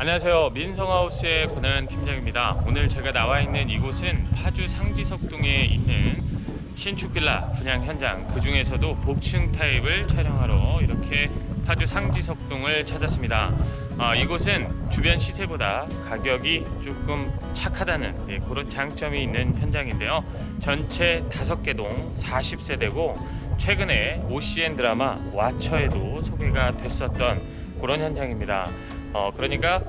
안녕하세요. 민성하우스의 권한 팀장입니다. 오늘 제가 나와 있는 이곳은 파주 상지석동에 있는 신축 빌라 분양 현장, 그 중에서도 복층 타입을 촬영하러 이렇게 파주 상지석동을 찾았습니다. 이곳은 주변 시세보다 가격이 조금 착하다는 그런 장점이 있는 현장인데요. 전체 5개 동 40세대고 최근에 OCN 드라마 와처에도 소개가 됐었던 그런 현장입니다. 그러니까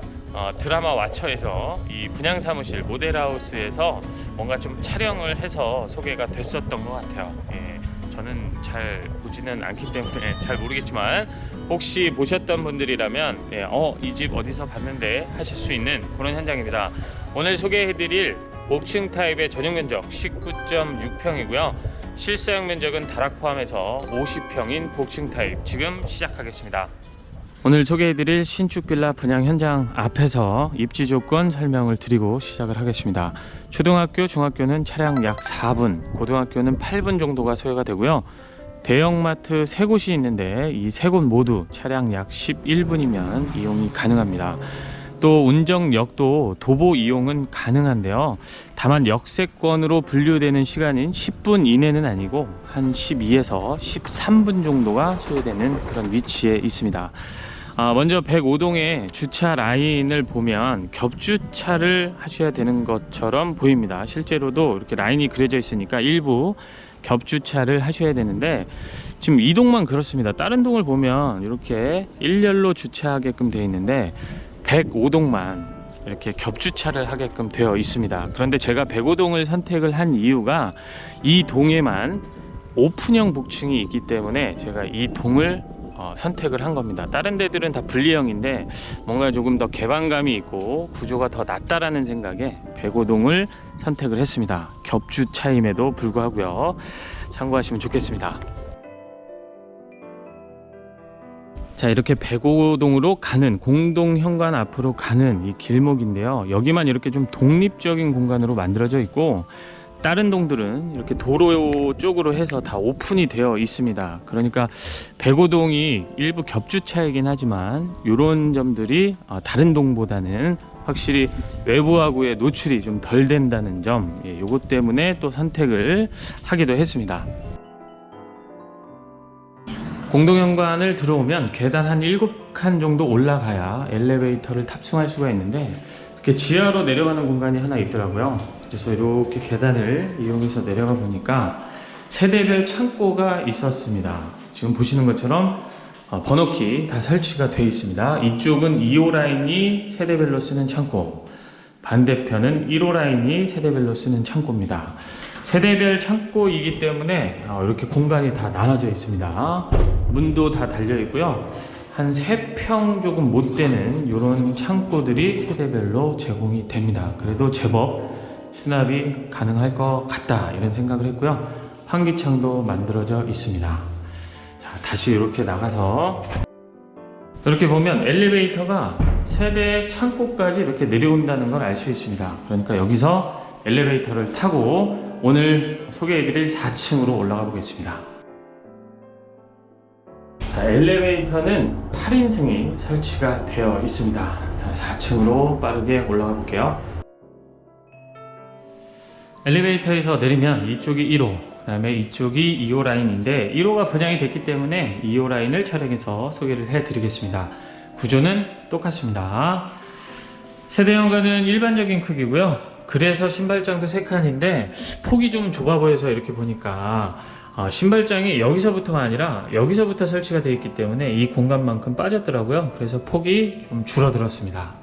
드라마 와처에서 이 분양사무실 모델하우스에서 뭔가 좀 촬영을 해서 소개가 됐었던 것 같아요. 저는 잘 보지는 않기 때문에 잘 모르겠지만 혹시 보셨던 분들이라면 이 집 어디서 봤는데 하실 수 있는 그런 현장입니다. 오늘 소개해드릴 복층 타입의 전용 면적 19.6평이고요. 실사용 면적은 다락 포함해서 50평인 복층 타입, 지금 시작하겠습니다. 오늘 소개해드릴 신축 빌라 분양 현장 앞에서 입지 조건 설명을 드리고 시작을 하겠습니다. 초등학교, 중학교는 차량 약 4분, 고등학교는 8분 정도가 소요가 되고요. 대형마트 3곳이 있는데 이 3곳 모두 차량 약 11분이면 이용이 가능합니다. 또 운정역도 도보 이용은 가능한데요. 다만 역세권으로 분류되는 시간인 10분 이내는 아니고 한 12에서 13분 정도가 소요되는 그런 위치에 있습니다. 먼저 105동의 주차 라인을 보면 겹주차를 하셔야 되는 것처럼 보입니다. 실제로도 이렇게 라인이 그려져 있으니까 일부 겹주차를 하셔야 되는데 지금 이 동만 그렇습니다. 다른 동을 보면 이렇게 일렬로 주차하게끔 되어 있는데 105동만 이렇게 겹주차를 하게끔 되어 있습니다. 그런데 제가 105동을 선택을 한 이유가 이 동에만 오픈형 복층이 있기 때문에 제가 이 동을 선택을 한 겁니다. 다른 데들은 다 분리형인데 뭔가 조금 더 개방감이 있고 구조가 더 낫다라는 생각에 105동을 선택을 했습니다. 겹주차임에도 불구하고요. 참고하시면 좋겠습니다. 자, 이렇게 105동으로 가는 공동 현관 앞으로 가는 이 길목인데요. 여기만 이렇게 좀 독립적인 공간으로 만들어져 있고 다른 동들은 이렇게 도로 쪽으로 해서 다 오픈이 되어 있습니다. 그러니까 105동이 일부 겹주차이긴 하지만 이런 점들이 다른 동보다는 확실히 외부하고의 노출이 좀 덜 된다는 점, 요것 때문에 또 선택을 하기도 했습니다. 공동현관을 들어오면 계단 한 7칸 정도 올라가야 엘리베이터를 탑승할 수가 있는데 이렇게 지하로 내려가는 공간이 하나 있더라고요. 그래서 이렇게 계단을 이용해서 내려가 보니까 세대별 창고가 있었습니다. 지금 보시는 것처럼 번호키 다 설치가 되어 있습니다. 이쪽은 2호 라인이 세대별로 쓰는 창고, 반대편은 1호 라인이 세대별로 쓰는 창고입니다. 세대별 창고이기 때문에 이렇게 공간이 다 나눠져 있습니다. 문도 다 달려 있고요. 한 3평 조금 못 되는 이런 창고들이 세대별로 제공이 됩니다. 그래도 제법 수납이 가능할 것 같다 이런 생각을 했고요. 환기창도 만들어져 있습니다. 자, 다시 이렇게 나가서 이렇게 보면 엘리베이터가 세대 창고까지 이렇게 내려온다는 걸 알 수 있습니다. 그러니까 여기서 엘리베이터를 타고 오늘 소개해드릴 4층으로 올라가 보겠습니다. 자, 엘리베이터는 8인승이 설치가 되어 있습니다. 4층으로 빠르게 올라가 볼게요. 엘리베이터에서 내리면 이쪽이 1호, 그 다음에 이쪽이 2호 라인인데 1호가 분양이 됐기 때문에 2호 라인을 촬영해서 소개를 해드리겠습니다. 구조는 똑같습니다. 세대 현관은 일반적인 크기고요. 그래서 신발장도 3칸인데 폭이 좀 좁아 보여서 이렇게 보니까 신발장이 여기서부터가 아니라 여기서부터 설치가 되어 있기 때문에 이 공간만큼 빠졌더라고요. 그래서 폭이 좀 줄어들었습니다.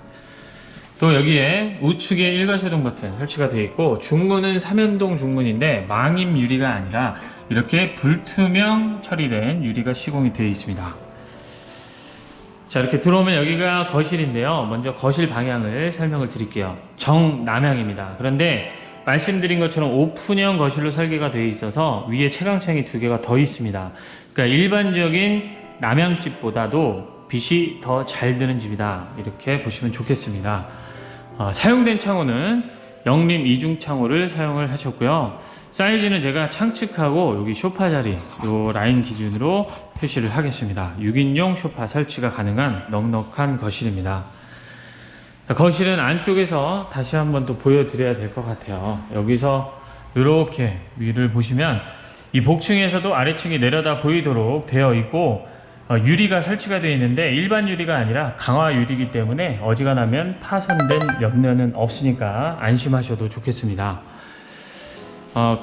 또 여기에 우측에 일괄소등 버튼 설치가 되어 있고 중문은 3연동 중문인데 망임 유리가 아니라 이렇게 불투명 처리된 유리가 시공이 되어 있습니다. 자, 이렇게 들어오면 여기가 거실인데요. 먼저 거실 방향을 설명을 드릴게요. 정남향입니다. 그런데 말씀드린 것처럼 오픈형 거실로 설계가 되어 있어서 위에 채광창이 2개가 더 있습니다. 그러니까 일반적인 남향집보다도 빛이 더 잘 드는 집이다 이렇게 보시면 좋겠습니다. 사용된 창호는 영림 이중 창호를 사용을 하셨고요. 사이즈는 제가 창측하고 여기 소파 자리 요 라인 기준으로 표시를 하겠습니다. 6인용 소파 설치가 가능한 넉넉한 거실입니다. 자, 거실은 안쪽에서 다시 한번 또 보여드려야 될 것 같아요. 여기서 이렇게 위를 보시면 이 복층에서도 아래층이 내려다 보이도록 되어 있고, 유리가 설치가 되어 있는데 일반 유리가 아니라 강화 유리이기 때문에 어지간하면 파손된 염려는 없으니까 안심하셔도 좋겠습니다.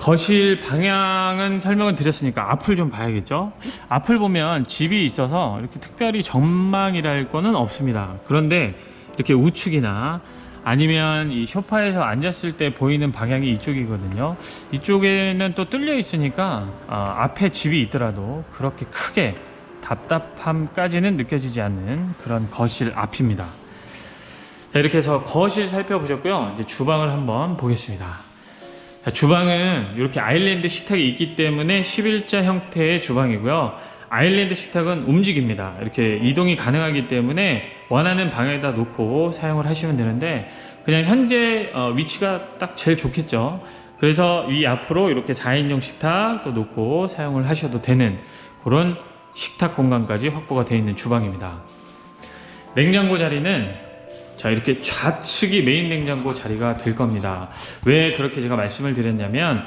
거실 방향은 설명을 드렸으니까 앞을 좀 봐야겠죠. 앞을 보면 집이 있어서 이렇게 특별히 전망이랄 거는 없습니다. 그런데 이렇게 우측이나 아니면 이 소파에서 앉았을 때 보이는 방향이 이쪽이거든요. 이쪽에는 또 뚫려 있으니까 앞에 집이 있더라도 그렇게 크게 답답함까지는 느껴지지 않는 그런 거실 앞입니다. 자, 이렇게 해서 거실 살펴보셨고요. 이제 주방을 한번 보겠습니다. 자, 주방은 이렇게 아일랜드 식탁이 있기 때문에 11자 형태의 주방이고요. 아일랜드 식탁은 움직입니다. 이렇게 이동이 가능하기 때문에 원하는 방에다 놓고 사용을 하시면 되는데, 그냥 현재 위치가 딱 제일 좋겠죠. 그래서 이 앞으로 이렇게 4인용 식탁 또 놓고 사용을 하셔도 되는 그런 식탁 공간까지 확보가 되어 있는 주방입니다. 냉장고 자리는 자, 이렇게 좌측이 메인 냉장고 자리가 될 겁니다. 왜 그렇게 제가 말씀을 드렸냐면,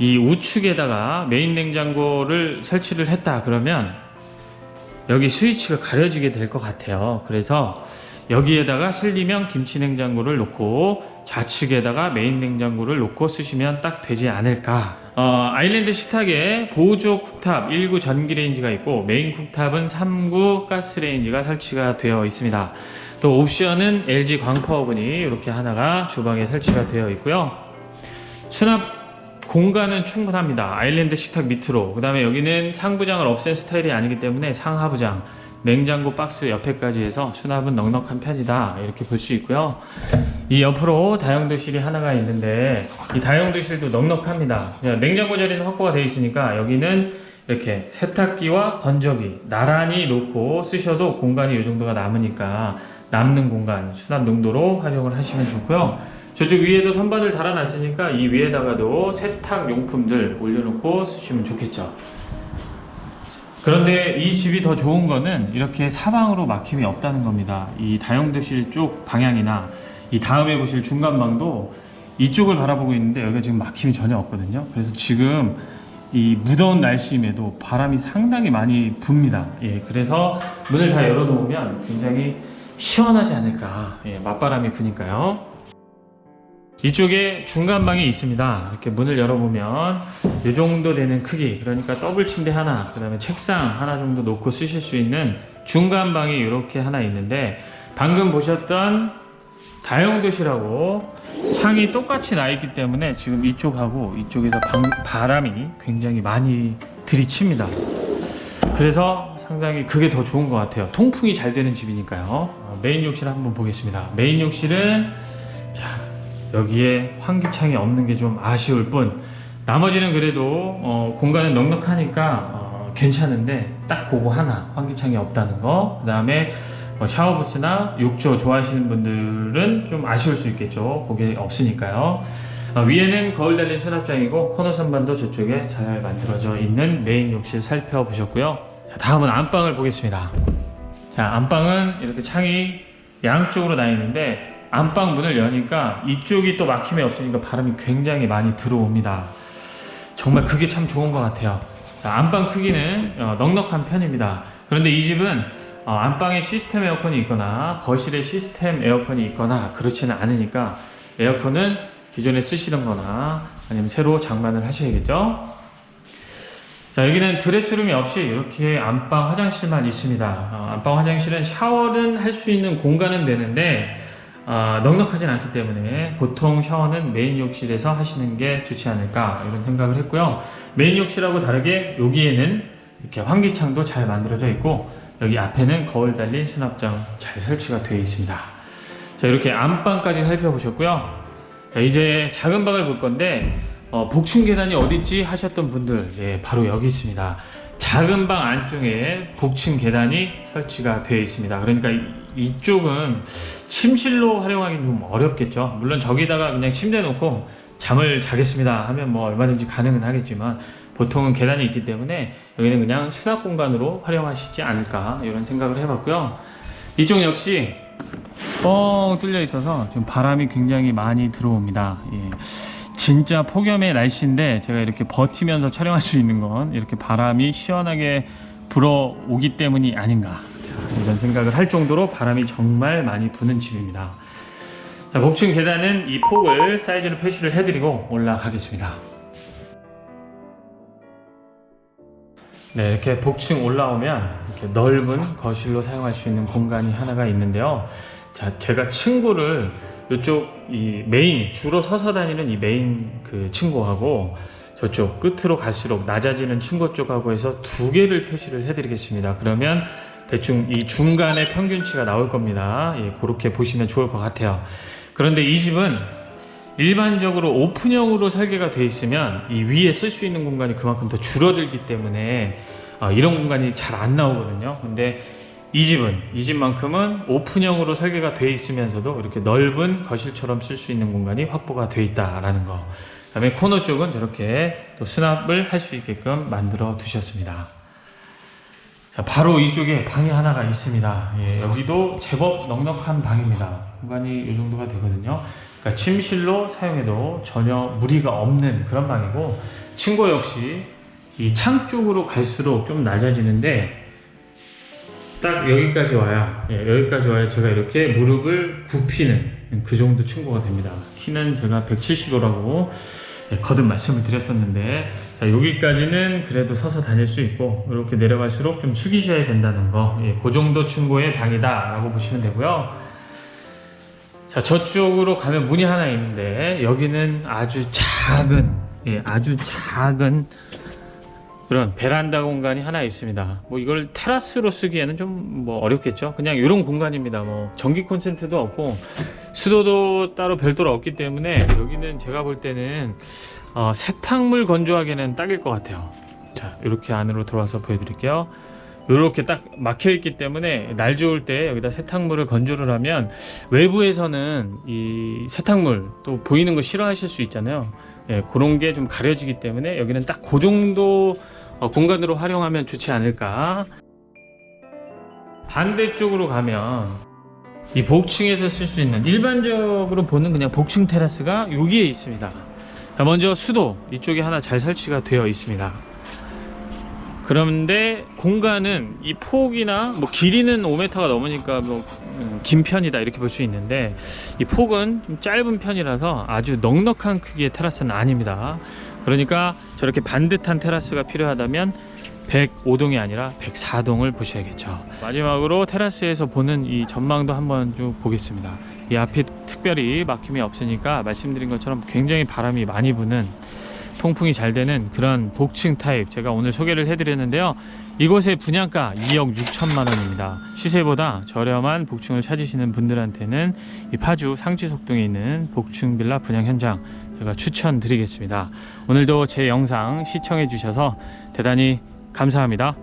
이 우측에다가 메인 냉장고를 설치를 했다 그러면 여기 스위치가 가려지게 될 것 같아요. 그래서 여기에다가 슬리면 김치 냉장고를 놓고 좌측에다가 메인 냉장고를 놓고 쓰시면 딱 되지 않을까. 아일랜드 식탁에 보조 쿡탑 1구 전기레인지가 있고, 메인 쿡탑은 3구 가스레인지가 설치가 되어 있습니다. 또 옵션은 LG 광파오븐이 이렇게 하나가 주방에 설치가 되어 있고요. 수납 공간은 충분합니다. 아일랜드 식탁 밑으로, 그 다음에 여기는 상부장을 없앤 스타일이 아니기 때문에 상하부장, 냉장고 박스 옆에까지 해서 수납은 넉넉한 편이다, 이렇게 볼 수 있고요. 이 옆으로 다용도실이 하나가 있는데, 이 다용도실도 넉넉합니다. 냉장고 자리는 확보가 되어 있으니까 여기는 이렇게 세탁기와 건조기 나란히 놓고 쓰셔도 공간이 이 정도가 남으니까 남는 공간 수납 용도로 활용을 하시면 좋고요. 저쪽 위에도 선반을 달아놨으니까 이 위에다가도 세탁 용품들 올려놓고 쓰시면 좋겠죠. 그런데 이 집이 더 좋은 거는 이렇게 사방으로 막힘이 없다는 겁니다. 이 다용도실 쪽 방향이나 이 다음에 보실 중간방도 이쪽을 바라보고 있는데 여기가 지금 막힘이 전혀 없거든요. 그래서 지금 이 무더운 날씨임에도 바람이 상당히 많이 붑니다. 예, 그래서 문을 다 열어놓으면 굉장히 시원하지 않을까. 예, 맞바람이 부니까요. 이쪽에 중간방이 있습니다. 이렇게 문을 열어보면 이 정도 되는 크기, 그러니까 더블 침대 하나, 그 다음에 책상 하나 정도 놓고 쓰실 수 있는 중간방이 이렇게 하나 있는데, 방금 보셨던 다용도실하고 창이 똑같이 나 있기 때문에 지금 이쪽하고 이쪽에서 바람이 굉장히 많이 들이칩니다. 그래서 상당히 그게 더 좋은 것 같아요. 통풍이 잘 되는 집이니까요. 메인 욕실 한번 보겠습니다. 메인 욕실은 자, 여기에 환기창이 없는 게 좀 아쉬울 뿐, 나머지는 그래도 공간은 넉넉하니까 괜찮은데, 딱 그거 하나 환기창이 없다는 거, 그 다음에 샤워부스나 욕조 좋아하시는 분들은 좀 아쉬울 수 있겠죠. 그게 없으니까요. 위에는 거울 달린 수납장이고 코너 선반도 저쪽에 잘 만들어져 있는 메인 욕실 살펴보셨고요. 자, 다음은 안방을 보겠습니다. 자, 안방은 이렇게 창이 양쪽으로 나 있는데, 안방 문을 여니까 이쪽이 또 막힘이 없으니까 바람이 굉장히 많이 들어옵니다. 정말 그게 참 좋은 것 같아요. 자, 안방 크기는 넉넉한 편입니다. 그런데 이 집은 안방에 시스템 에어컨이 있거나 거실에 시스템 에어컨이 있거나 그렇지는 않으니까 에어컨은 기존에 쓰시던 거나 아니면 새로 장만을 하셔야겠죠. 자, 여기는 드레스룸이 없이 이렇게 안방 화장실만 있습니다. 안방 화장실은 샤워는 할 수 있는 공간은 되는데 넉넉하진 않기 때문에 보통 샤워는 메인 욕실에서 하시는 게 좋지 않을까, 이런 생각을 했고요. 메인 욕실하고 다르게 여기에는 이렇게 환기창도 잘 만들어져 있고, 여기 앞에는 거울 달린 수납장 잘 설치가 되어 있습니다. 자, 이렇게 안방까지 살펴보셨고요. 자, 이제 작은 방을 볼 건데, 복층 계단이 어딨지 하셨던 분들, 예, 바로 여기 있습니다. 작은 방 안쪽에 복층 계단이 설치가 되어 있습니다. 그러니까 이쪽은 침실로 활용하기는 좀 어렵겠죠. 물론 저기다가 그냥 침대 놓고 잠을 자겠습니다 하면 뭐 얼마든지 가능은 하겠지만, 보통은 계단이 있기 때문에 여기는 그냥 수납 공간으로 활용하시지 않을까, 이런 생각을 해봤고요. 이쪽 역시 뻥 뚫려 있어서 지금 바람이 굉장히 많이 들어옵니다. 예. 진짜 폭염의 날씨인데 제가 이렇게 버티면서 촬영할 수 있는 건 이렇게 바람이 시원하게 불어오기 때문이 아닌가, 이런 생각을 할 정도로 바람이 정말 많이 부는 집입니다. 자, 복층 계단은 이 폭을 사이즈로 표시를 해드리고 올라가겠습니다. 네, 이렇게 복층 올라오면 이렇게 넓은 거실로 사용할 수 있는 공간이 하나가 있는데요. 자, 제가 층고를 이쪽 이 메인, 주로 서서 다니는 이 메인 그 층고하고 저쪽 끝으로 갈수록 낮아지는 층고 쪽하고 해서 두 개를 표시를 해드리겠습니다. 그러면 대충 이 중간의 평균치가 나올 겁니다. 예, 그렇게 보시면 좋을 것 같아요. 그런데 이 집은 일반적으로 오픈형으로 설계가 되어 있으면 이 위에 쓸 수 있는 공간이 그만큼 더 줄어들기 때문에 이런 공간이 잘 안 나오거든요. 근데 이 집만큼은 오픈형으로 설계가 되어 있으면서도 이렇게 넓은 거실처럼 쓸 수 있는 공간이 확보가 되어 있다라는 거. 그다음에 코너 쪽은 저렇게 또 수납을 할 수 있게끔 만들어 두셨습니다. 자, 바로 이쪽에 방이 하나가 있습니다. 예, 여기도 제법 넉넉한 방입니다. 공간이 이 정도가 되거든요. 그러니까 침실로 사용해도 전혀 무리가 없는 그런 방이고, 층고 역시 이 창 쪽으로 갈수록 좀 낮아지는데 딱 여기까지 와야, 여기까지 와야 제가 이렇게 무릎을 굽히는 그 정도 층고가 됩니다. 키는 제가 175라고 거듭 말씀을 드렸었는데, 자, 여기까지는 그래도 서서 다닐 수 있고 이렇게 내려갈수록 좀 숙이셔야 된다는 거, 그 정도 층고의 방이다 라고 보시면 되고요. 자, 저쪽으로 가면 문이 하나 있는데 여기는 아주 작은 그런 베란다 공간이 하나 있습니다. 뭐 이걸 테라스로 쓰기에는 좀 뭐 어렵겠죠. 그냥 이런 공간입니다. 뭐 전기 콘센트도 없고 수도도 따로 별도로 없기 때문에 여기는 제가 볼 때는 세탁물 건조하기에는 딱일 것 같아요. 자, 이렇게 안으로 들어와서 보여드릴게요. 이렇게 딱 막혀 있기 때문에 날 좋을 때 여기다 세탁물을 건조를 하면 외부에서는 이 세탁물 또 보이는 거 싫어하실 수 있잖아요. 예, 그런 게 좀 가려지기 때문에 여기는 딱 그 정도 공간으로 활용하면 좋지 않을까. 반대쪽으로 가면 이 복층에서 쓸 수 있는, 일반적으로 보는 그냥 복층 테라스가 여기에 있습니다. 자, 먼저 수도 이쪽에 하나 잘 설치가 되어 있습니다. 그런데 공간은 이 폭이나 뭐 길이는 5m가 넘으니까 뭐 긴 편이다 이렇게 볼 수 있는데, 이 폭은 좀 짧은 편이라서 아주 넉넉한 크기의 테라스는 아닙니다. 그러니까 저렇게 반듯한 테라스가 필요하다면 105동이 아니라 104동을 보셔야겠죠. 마지막으로 테라스에서 보는 이 전망도 한번 쭉 보겠습니다. 이 앞이 특별히 막힘이 없으니까 말씀드린 것처럼 굉장히 바람이 많이 부는, 통풍이 잘 되는 그런 복층 타입 제가 오늘 소개를 해드렸는데요. 이곳의 분양가 2억 6천만 원입니다. 시세보다 저렴한 복층을 찾으시는 분들한테는 이 파주 상지석동에 있는 복층 빌라 분양 현장 제가 추천드리겠습니다. 오늘도 제 영상 시청해 주셔서 대단히 감사합니다.